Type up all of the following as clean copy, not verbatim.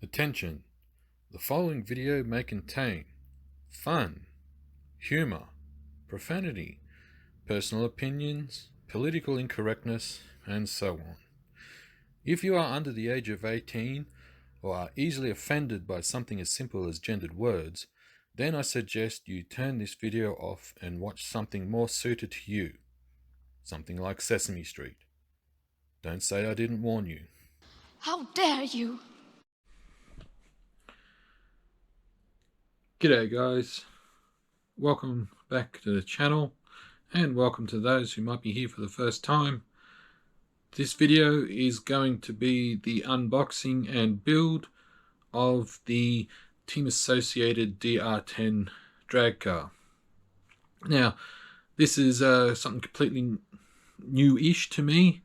Attention! The following video may contain fun, humor, profanity, personal opinions, political incorrectness, and so on. If you are under the age of 18 or are easily offended by something as simple as gendered words, then I suggest you turn this video off and watch something more suited to you. Something like Sesame Street. Don't say I didn't warn you. How dare you! G'day guys, welcome back to the channel and welcome to those who might be here for the first time. This video is going to be the unboxing and build of the Team Associated DR10 drag car. Now this is something completely new-ish to me.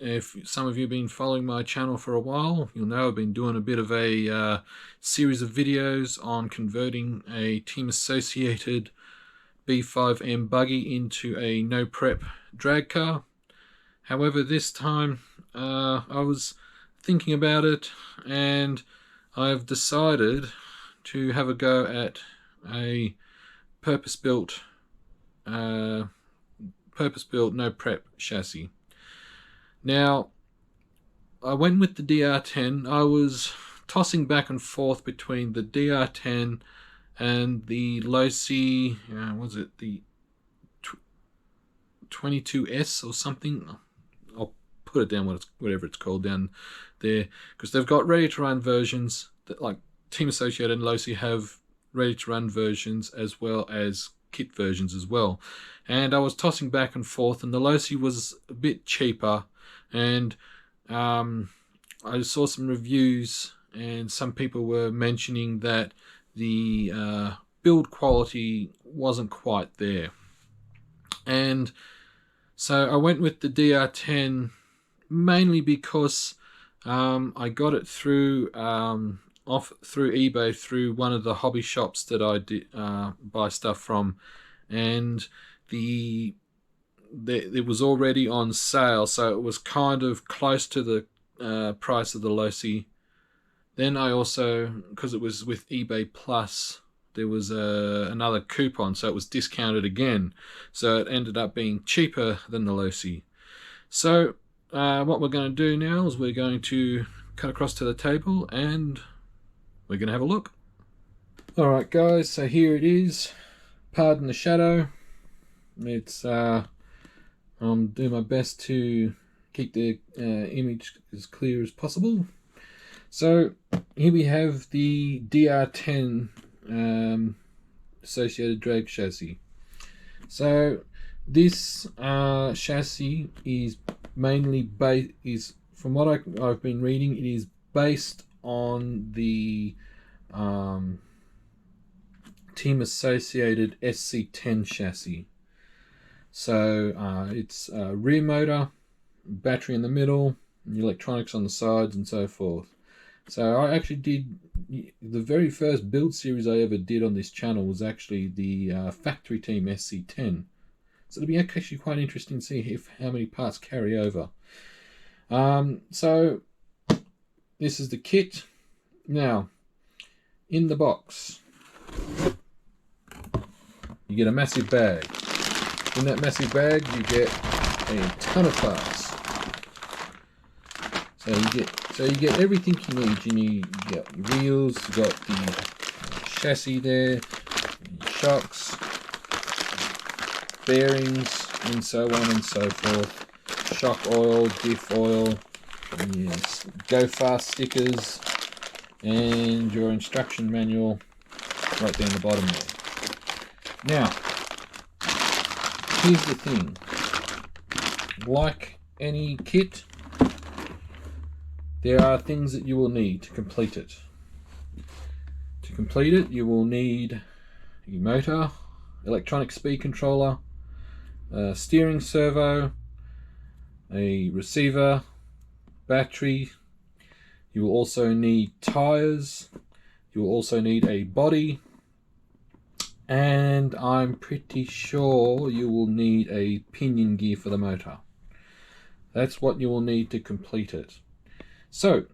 If some of you have been following my channel for a while, you'll know I've been doing a bit of a series of videos on converting a Team Associated B5M buggy into a no prep drag car. However, this time I was thinking about it and I've decided to have a go at a purpose-built no prep chassis. Now, I went with the DR10. I was tossing back and forth between the DR10 and the Losi, was it the 22S or something? I'll put it down, whatever it's called down there, because they've got ready-to-run versions that, like Team Associated and Losi have ready-to-run versions as well as kit versions as well. And I was tossing back and forth, and the Losi was a bit cheaper. And I saw some reviews and some people were mentioning that the build quality wasn't quite there. And so I went with the DR10 mainly because I got it through through eBay, through one of the hobby shops that I did buy stuff from, and it was already on sale, so it was kind of close to the price of the Losi. Then I also, because it was with eBay Plus, there was another coupon, so it was discounted again, so it ended up being cheaper than the Losi. So what we're going to do now is we're going to cut across to the table and we're going to have a look. Alright guys, so here it is. Pardon the shadow. It's I'll do my best to keep the image as clear as possible. So here we have the DR10 Associated drag chassis. So this chassis is mainly from what I've been reading, it is based on the Team Associated SC10 chassis. So it's a rear motor, battery in the middle, electronics on the sides and so forth. So I actually did, the very first build series I ever did on this channel was actually the factory team SC10. So it'll be actually quite interesting to see how many parts carry over. So this is the kit. Now, in the box, you get a massive bag. In that massive bag, you get a ton of parts. So you get everything you need. You get your wheels, you got the chassis there, shocks, bearings, and so on and so forth. Shock oil, diff oil, yes, go fast stickers, and your instruction manual right down the bottom there. Now, here's the thing. Like any kit, there are things that you will need to complete it. To complete it, you will need a motor, electronic speed controller, a steering servo, a receiver, battery. You will also need tires. You will also need a body. And I'm pretty sure you will need a pinion gear for the motor. That's what you will need to complete it. So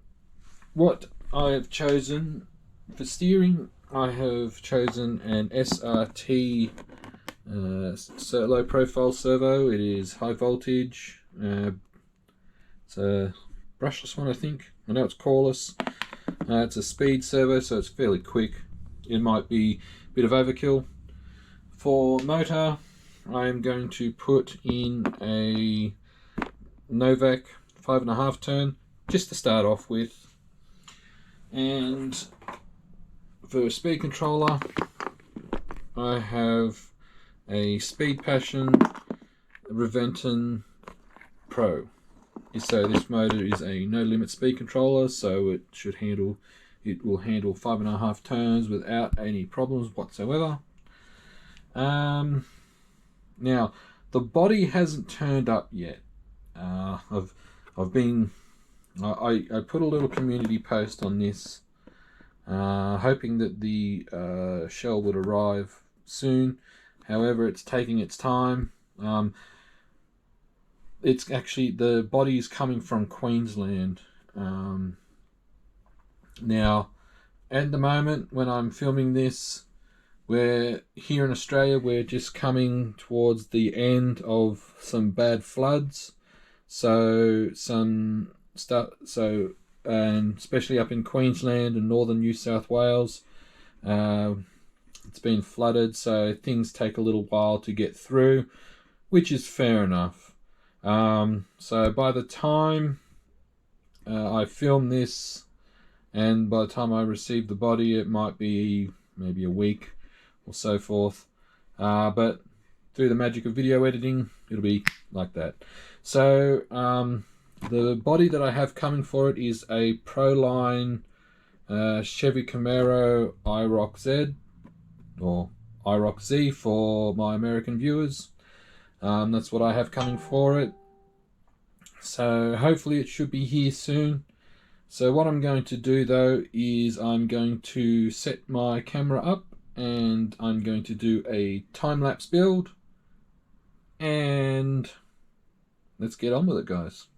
what I have chosen for steering, I have chosen an SRT low profile servo. It is high voltage. It's a brushless one, I think. I know it's coreless. It's a speed servo, so it's fairly quick. It might be a bit of overkill. For motor, I am going to put in a Novak 5.5 turn just to start off with. And for a speed controller, I have a Speed Passion Reventon Pro. So this motor is a no limit speed controller, so it will handle 5.5 turns without any problems whatsoever. Now the body hasn't turned up yet. I put a little community post on this, hoping that the shell would arrive soon. However, it's taking its time. It's actually, the body is coming from Queensland. Now, at the moment when I'm filming this, we're here in Australia. We're just coming towards the end of some bad floods. So and especially up in Queensland and northern New South Wales, it's been flooded, so things take a little while to get through, which is fair enough. So by the time I film this and by the time I receive the body, it might be maybe a week or so forth. But through the magic of video editing, it'll be like that. So the body that I have coming for it is a Proline Chevy Camaro IROC Z, or IROC Z for my American viewers. That's what I have coming for it. So hopefully it should be here soon. So what I'm going to do though is I'm going to set my camera up and I'm going to do a time-lapse build, and let's get on with it, guys.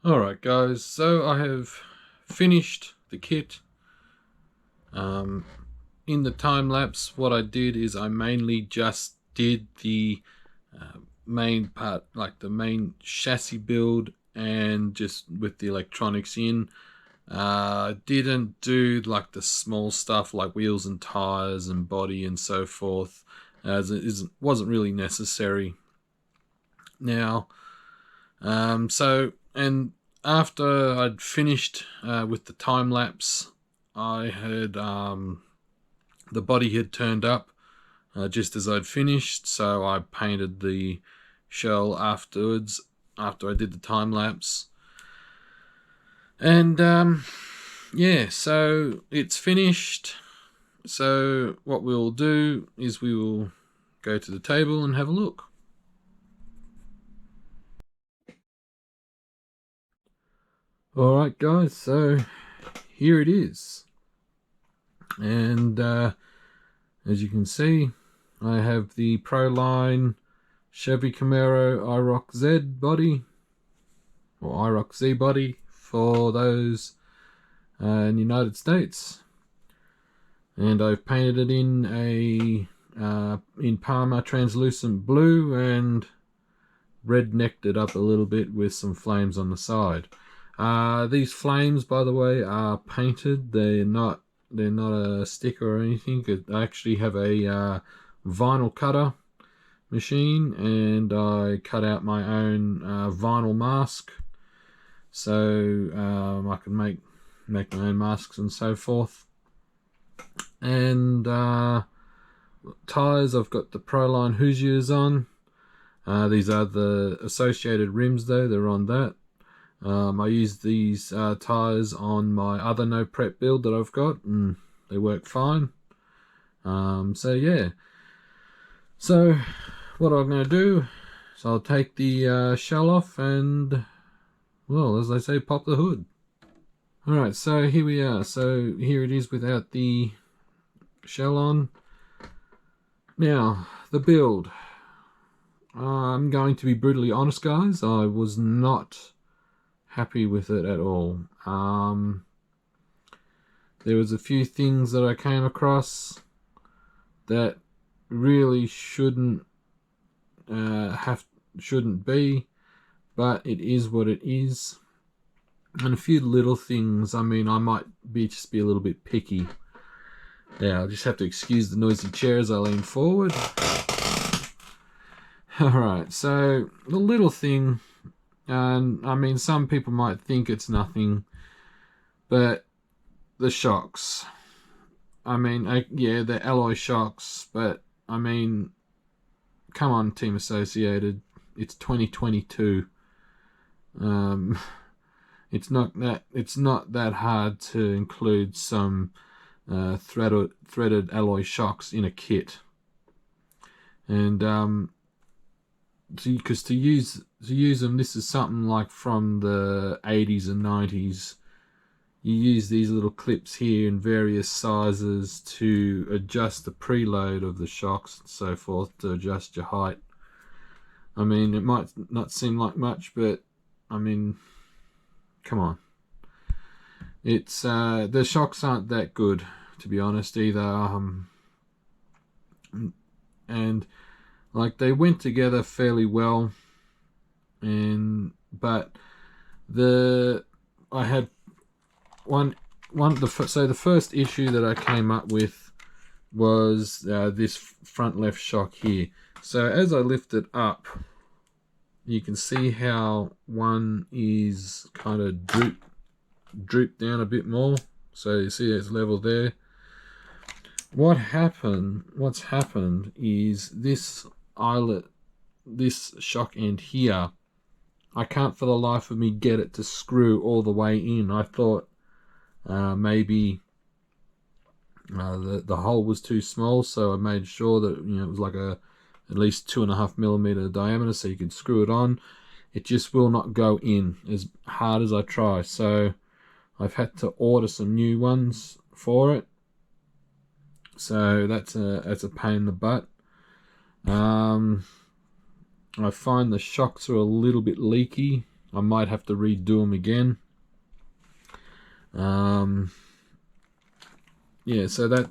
Alright guys, so I have finished the kit. In the time lapse, what I did is I mainly just did the main part, like the main chassis build, and just with the electronics in. Didn't do like the small stuff like wheels and tires and body and so forth, as it wasn't really necessary. Now, and after I'd finished with the time lapse, I had the body had turned up just as I'd finished, so I painted the shell afterwards after I did the time lapse. And yeah, so it's finished. So what we'll do is we will go to the table and have a look. Alright guys, so here it is. And as you can see, I have the Proline Chevy Camaro IROC Z body, or IROC Z body for those in the United States. And I've painted it in Parma translucent blue and rednecked it up a little bit with some flames on the side. These flames, by the way, are painted. They're not a sticker or anything. I actually have a vinyl cutter machine, and I cut out my own vinyl mask, so I can make my own masks and so forth. And tires, I've got the Proline Hoosiers on. These are the Associated rims though, they're on that. I used these tires on my other no prep build that I've got, and they work fine. So yeah, so what I'm going to do is I'll take the shell off and, well, as they say, pop the hood. Alright, so here we are. So here it is without the shell on. Now, the build. I'm going to be brutally honest, guys. I was not happy with it at all. There was a few things that I came across that really shouldn't be, but it is what it is. And a few little things, I mean, I might just be a little bit picky. Yeah, I'll just have to excuse the noisy chair as I lean forward. Alright, so the little thing, and I mean, some people might think it's nothing, but the shocks. I mean, yeah, they're alloy shocks, but I mean, come on, Team Associated, it's 2022. It's not that hard to include some threaded alloy shocks in a kit, and because to use them, this is something like from the 80s and 90s. You use these little clips here in various sizes to adjust the preload of the shocks and so forth, to adjust your height. I mean, it might not seem like much, but I mean, come on. It's the shocks aren't that good, to be honest, either. And like, they went together fairly well, but I had so the first issue that I came up with was this front left shock here. So as I lift it up, you can see how one is kind of drooped down a bit more. So you see it's level there. What's happened is this eyelet, this shock end here, I can't for the life of me get it to screw all the way in. I thought maybe the hole was too small, so I made sure that, you know, it was like at least 2.5mm diameter, so you could screw it on. It just will not go in as hard as I try, so I've had to order some new ones for it. So that's a pain in the butt. I find the shocks are a little bit leaky, I might have to redo them again. Yeah, so that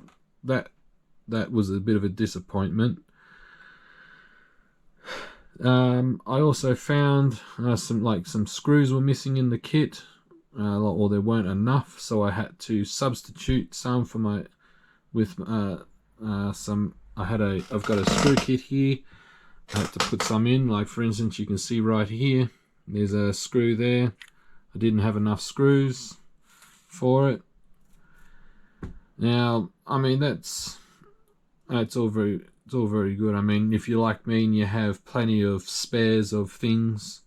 was a bit of a disappointment. I also found some screws were missing in the kit, or there weren't enough, so I had to substitute some for my some. I've got a screw kit here. I had to put some in. Like for instance, you can see right here, there's a screw there. I didn't have enough screws for it. Now, I mean that's all very good. I mean, if you're like me and you have plenty of spares of things,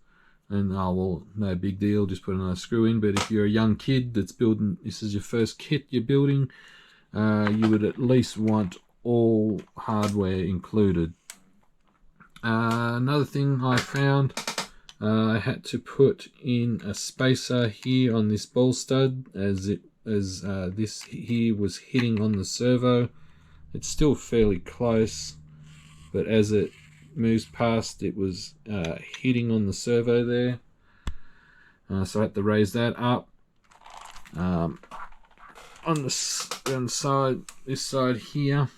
and oh well, no big deal, just put another screw in. But if you're a young kid that's building, this is your first kit you're building, you would at least want all hardware included. Another thing I found, I had to put in a spacer here on this ball stud as this here was hitting on the servo. It's still fairly close, but as it moves past, it was hitting on the servo there. So I had to raise that up. On the side, this side here,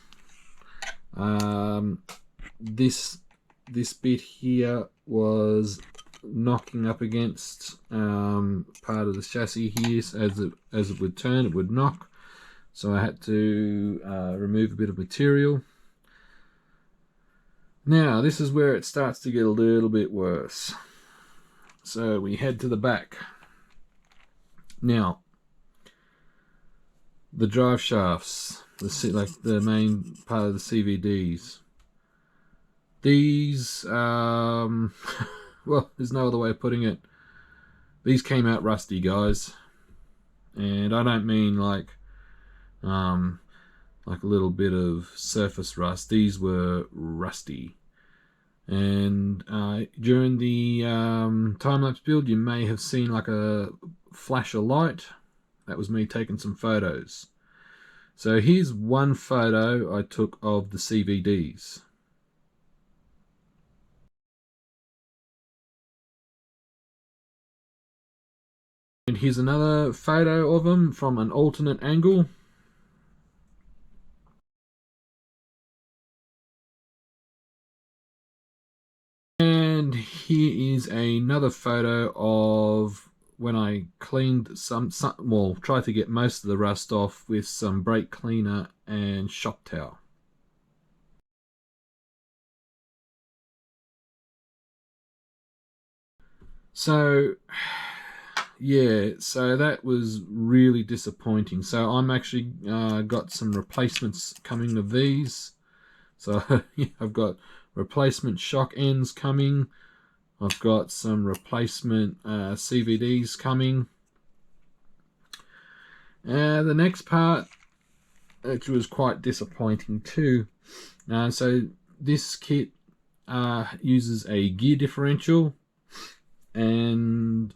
this bit here was knocking up against part of the chassis here. So as it would turn, it would knock. So I had to remove a bit of material. Now this is where it starts to get a little bit worse. So we head to the back. Now the drive shafts, the main part of the CVDs. These, well, there's no other way of putting it. These came out rusty, guys, and I don't mean like a little bit of surface rust. These were rusty. And during the time-lapse build, you may have seen like a flash of light. That was me taking some photos. So here's one photo I took of the CVDs. And here's another photo of them from an alternate angle. And here is another photo of when I cleaned tried to get most of the rust off with some brake cleaner and shop towel. So yeah, so that was really disappointing. So I'm actually got some replacements coming of these. So I've got replacement shock ends coming. I've got some replacement CVDs coming. The next part, which was quite disappointing too. So this kit uses a gear differential, and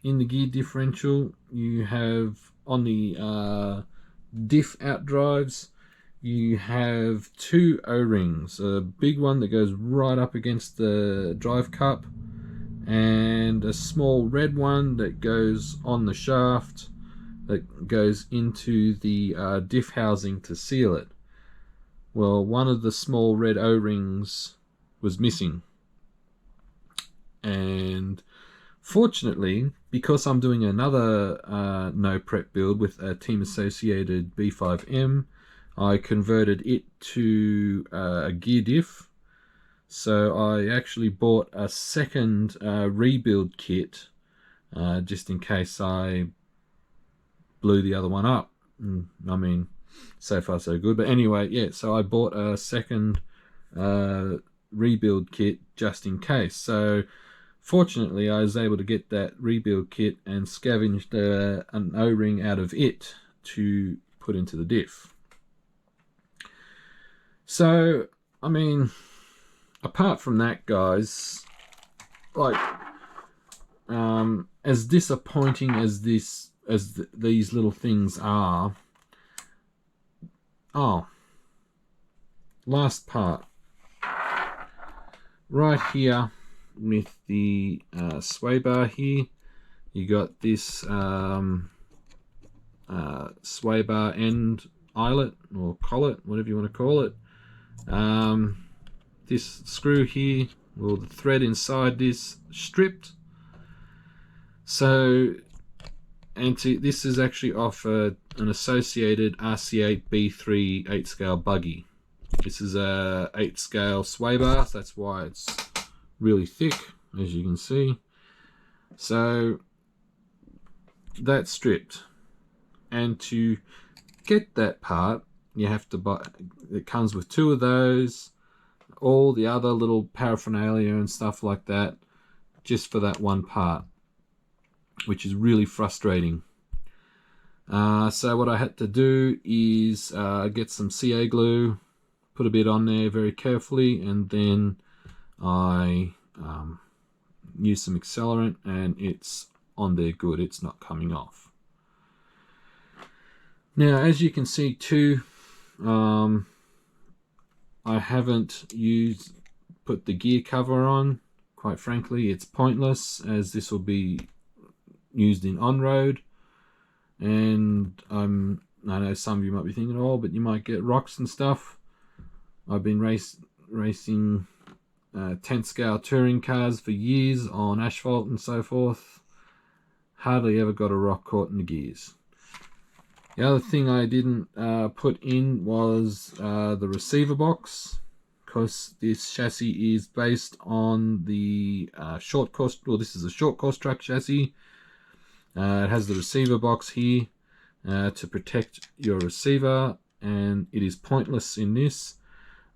in the gear differential you have on the diff out drives, you have two O-rings, a big one that goes right up against the drive cup and a small red one that goes on the shaft that goes into the diff housing to seal it. Well, one of the small red O-rings was missing, and fortunately, because I'm doing another no prep build with a Team Associated B5M, I converted it to a gear diff. So I actually bought a second rebuild kit just in case I blew the other one up. I mean, so far so good. But anyway, yeah, so I bought a second rebuild kit just in case. So fortunately, I was able to get that rebuild kit and scavenged an O-ring out of it to put into the diff. So, I mean, apart from that, guys, like, as disappointing as these little things are, last part, right here, with the sway bar here. You got this sway bar end eyelet or collet, whatever you want to call it. This screw here, or the thread inside this, stripped. So, this is actually off an Associated RC8 B3 8 scale buggy. This is a 8 scale sway bar, so that's why it's really thick, as you can see. So that's stripped, and to get that part you have to buy, it comes with 2 of those, all the other little paraphernalia and stuff like that, just for that one part, which is really frustrating. So what I had to do is get some CA glue, put a bit on there very carefully, and then I use some accelerant, and it's on there good, it's not coming off. Now, as you can see too, I haven't put the gear cover on. Quite frankly, it's pointless, as this will be used in on-road, and I know some of you might be thinking, oh, but you might get rocks and stuff. I've been racing 10 scale touring cars for years on asphalt and so forth. Hardly ever got a rock caught in the gears. The other thing I didn't put in was the receiver box, because this chassis is based on the short course, well, this is a short course truck chassis. It has the receiver box here to protect your receiver, and it is pointless in this.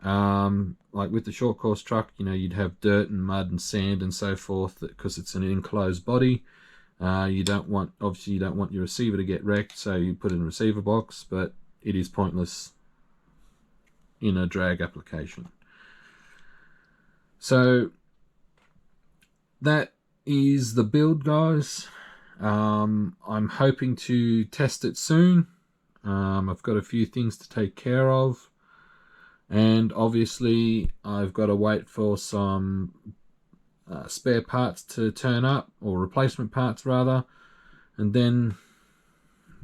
Like with the short course truck, you know, you'd have dirt and mud and sand and so forth, because it's an enclosed body. Obviously you don't want your receiver to get wrecked, so you put it in a receiver box, but it is pointless in a drag application. So that is the build, guys. I'm hoping to test it soon. I've got a few things to take care of, and obviously I've got to wait for some spare parts to turn up, or replacement parts rather, and then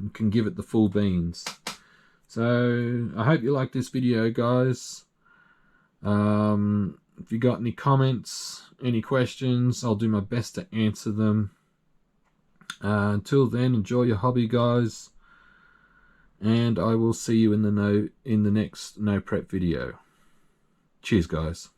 you can give it the full beans. So I hope you like this video, guys. If you got any comments, any questions, I'll do my best to answer them. Until then, enjoy your hobby, guys, and I will see you in the next no prep video. Cheers, guys.